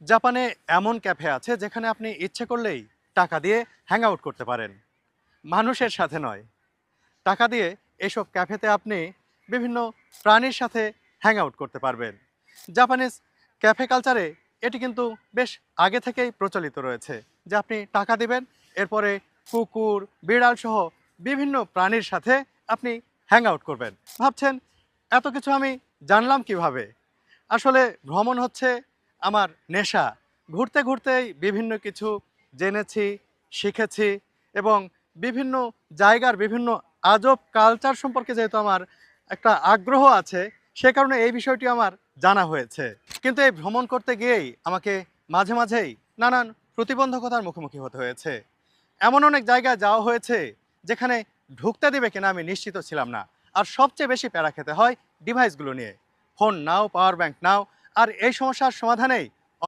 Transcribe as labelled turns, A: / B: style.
A: জাপানে এমন ক্যাফে আছে যেখানে আপনি ইচ্ছে করলেই টাকা দিয়ে হ্যাং আউট করতে পারেন, মানুষের সাথে নয়। টাকা দিয়ে এসব ক্যাফেতে আপনি বিভিন্ন প্রাণীর সাথে হ্যাং আউট করতে পারবেন। জাপানিজ ক্যাফে কালচারে এটি কিন্তু বেশ আগে থেকেই প্রচলিত রয়েছে যে আপনি টাকা দিবেন, এরপরে কুকুর, বিড়াল সহ বিভিন্ন প্রাণীর সাথে আপনি হ্যাং আউট করবেন। ভাবছেন এত কিছু আমি জানলাম কিভাবে? আসলে ভ্রমণ হচ্ছে আমার নেশা। ঘুরতে ঘুরতেই বিভিন্ন কিছু জেনেছি, শিখেছি এবং বিভিন্ন জায়গার বিভিন্ন আজব কালচার সম্পর্কে যেহেতু আমার একটা আগ্রহ আছে, সে কারণে এই বিষয়টি আমার জানা হয়েছে। কিন্তু এই ভ্রমণ করতে গিয়েই আমাকে মাঝে মাঝেই নানান প্রতিবন্ধকতার মুখোমুখি হতে হয়েছে। এমন অনেক জায়গায় যাওয়া হয়েছে যেখানে ঢুকতে দিবে কিনা আমি নিশ্চিত ছিলাম না। আর সবচেয়ে বেশি প্যারা খেতে হয় ডিভাইসগুলো নিয়ে। ফোন নাও, পাওয়ার ব্যাংক নাও, আর এই সমস্যার সমাধানেই